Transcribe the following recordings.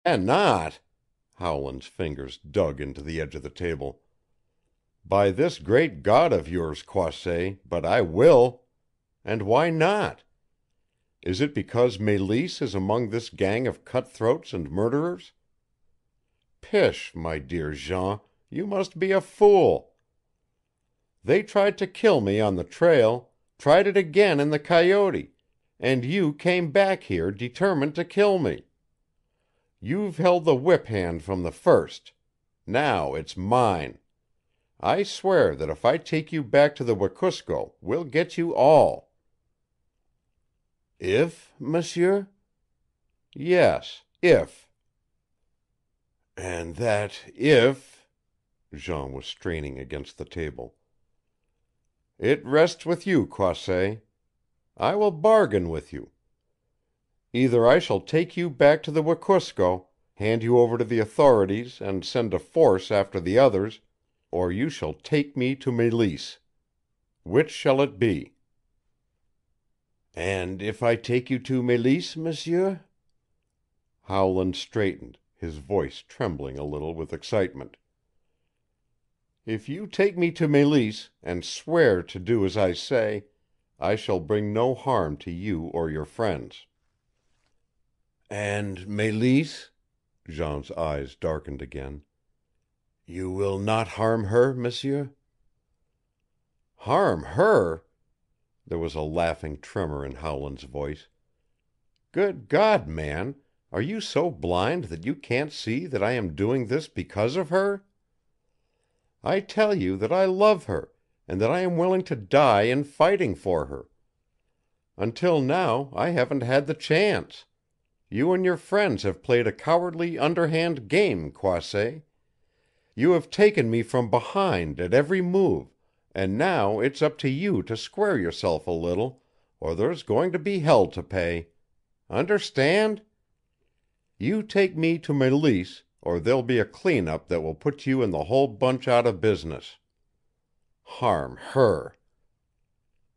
Cannot! Howland's fingers dug into the edge of the table. By this great God of yours, Croisset, but I will! And why not? Is it because Mélisse is among this gang of cutthroats and murderers? Pish, my dear Jean, you must be a fool. They tried to kill me on the trail, tried it again in the coyote, and you came back here determined to kill me. You've held the whip hand from the first. Now it's mine. I swear that if I take you back to the Wekusko, we'll get you all. If, monsieur? Yes, if. And that if Jean was straining against the table. It rests with you, Croisset. I will bargain with you. Either I shall take you back to the Wekusko, hand you over to the authorities and send a force after the others, or you shall take me to Mélisse. Which shall it be? And if I take you to Mélisse, monsieur? Howland straightened, his voice trembling a little with excitement. If you take me to Mélisse, and swear to do as I say, I shall bring no harm to you or your friends. And Mélisse? Jean's eyes darkened again. You will not harm her, monsieur? Harm her? There was a laughing tremor in Howland's voice. Good God, man, are you so blind that you can't see that I am doing this because of her? I tell you that I love her, and that I am willing to die in fighting for her. Until now I haven't had the chance. You and your friends have played a cowardly, underhand game, Croisset. You have taken me from behind at every move, and now it's up to you to square yourself a little, or there's going to be hell to pay. Understand? You take me to Mélisse, or there'll be a clean-up that will put you and the whole bunch out of business. Harm her.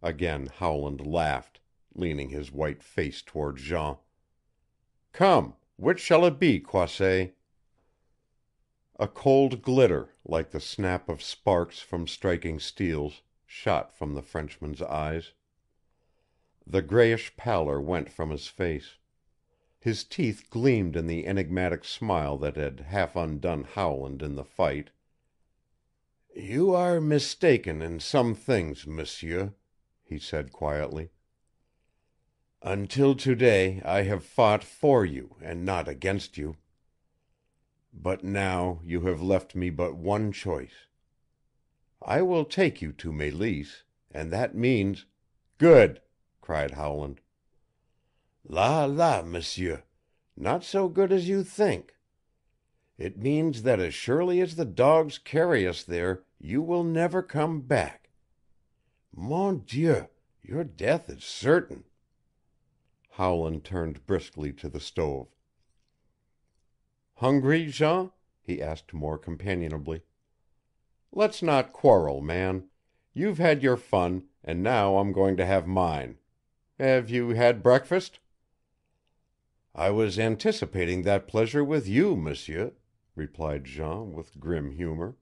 Again Howland laughed, leaning his white face toward Jean. Come, which shall it be, Croisset? A cold glitter, like the snap of sparks from striking steels, shot from the Frenchman's eyes. The grayish pallor went from his face. His teeth gleamed in the enigmatic smile that had half undone Howland in the fight. You are mistaken in some things, monsieur, he said quietly. Until today I have fought for you and not against you. But now you have left me but one choice. I will take you to Mélisse, and that means Good, cried Howland. La, monsieur, not so good as you think. It means that as surely as the dogs carry us there, you will never come back. Mon Dieu, your death is certain. Howland turned briskly to the stove. Hungry, Jean? He asked more companionably. Let's not quarrel, man. You've had your fun, and now I'm going to have mine. Have you had breakfast? I was anticipating that pleasure with you, monsieur, replied Jean with grim humor.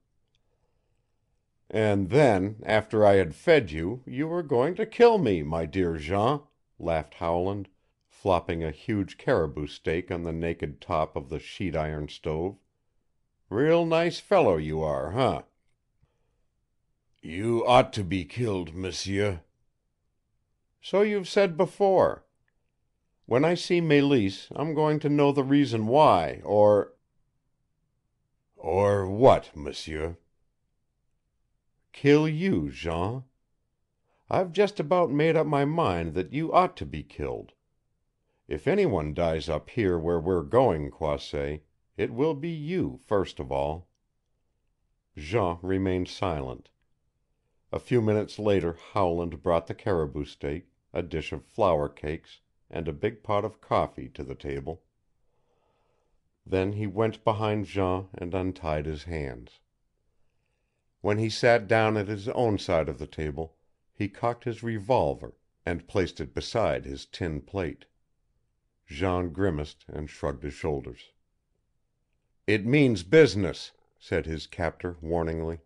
And then, after I had fed you, you were going to kill me, my dear Jean, laughed Howland, flopping a huge caribou steak on the naked top of the sheet iron stove. Real nice fellow you are, huh? You ought to be killed, monsieur. So you've said before. When I see Mélisse, I'm going to know the reason why, or what, monsieur? Kill you, Jean. I've just about made up my mind that you ought to be killed. If anyone dies up here where we're going, Croisset, it will be you first of all. Jean remained silent. A few minutes later Howland brought the caribou steak, a dish of flour cakes, and a big pot of coffee to the table. Then he went behind Jean and untied his hands. When he sat down at his own side of the table, he cocked his revolver and placed it beside his tin plate. Jean grimaced and shrugged his shoulders. "It means business," said his captor warningly.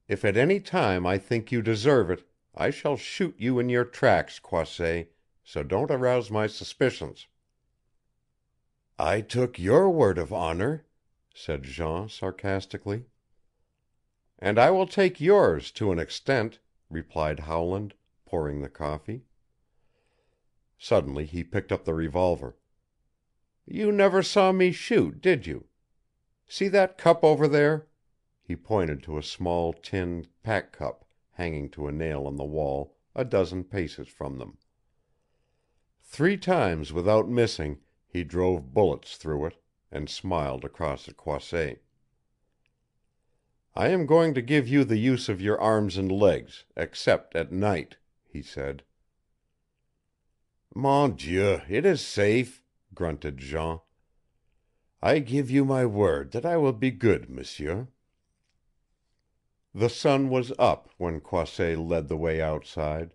"If at any time I think you deserve it, I shall shoot you in your tracks, Croisset, so don't arouse my suspicions." "I took your word of honor," said Jean sarcastically. "And I will take yours to an extent," replied Howland, pouring the coffee. Suddenly he picked up the revolver. "You never saw me shoot, did you? See that cup over there?" He pointed to a small tin pack cup hanging to a nail on the wall a dozen paces from them. 3 times without missing he drove bullets through it, and smiled across at Croisset. "I am going to give you the use of your arms and legs, except at night," he said. "Mon Dieu, it is safe," grunted Jean. "I give you my word that I will be good, M'sieur." The sun was up when Croisset led the way outside.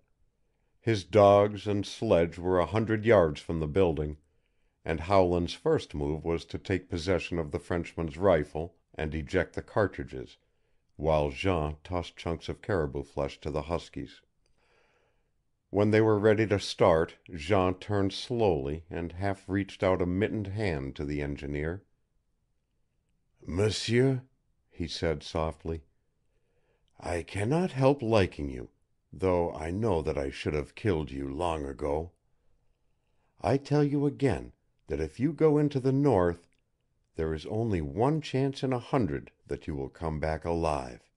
His dogs and sledge were 100 yards from the building, and Howland's first move was to take possession of the Frenchman's rifle and eject the cartridges, while Jean tossed chunks of caribou flesh to the huskies. When they were ready to start Jean turned slowly and half reached out a mittened hand to the engineer. "M'sieur," he said softly, "I can not help liking you, though I know that I should have killed you long ago. I tell you again that if you go into the North there is only 1 chance in 100 that you will come back alive.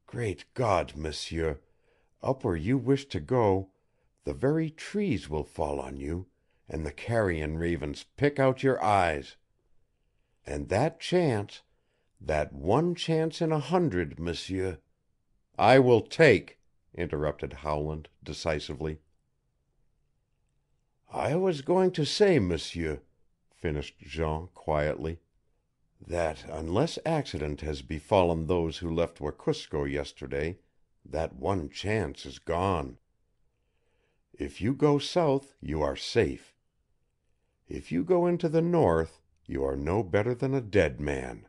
Great God, M'sieur, up where you wish to go the very trees will fall on you and the carrion ravens pick out your eyes. And that chance, that 1 chance in 100, M'sieur—" "I will take," interrupted Howland decisively. "I was going to say, M'sieur," finished Jean quietly, "that unless accident has befallen those who left Wekusko yesterday that 1 chance is gone. If you go south you are safe. If you go into the North you are no better than a dead man."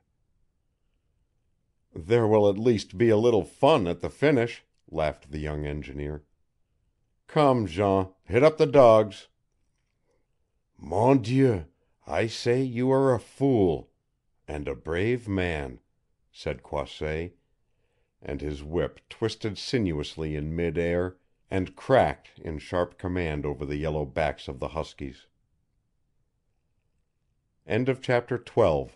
"There will at least be a little fun at the finish," laughed the young engineer. "Come, Jean, hit up the dogs." "Mon Dieu, I say you are a fool and a brave man," said Croisset, and his whip twisted sinuously in mid air and cracked in sharp command over the yellow backs of the huskies. Chapter 13.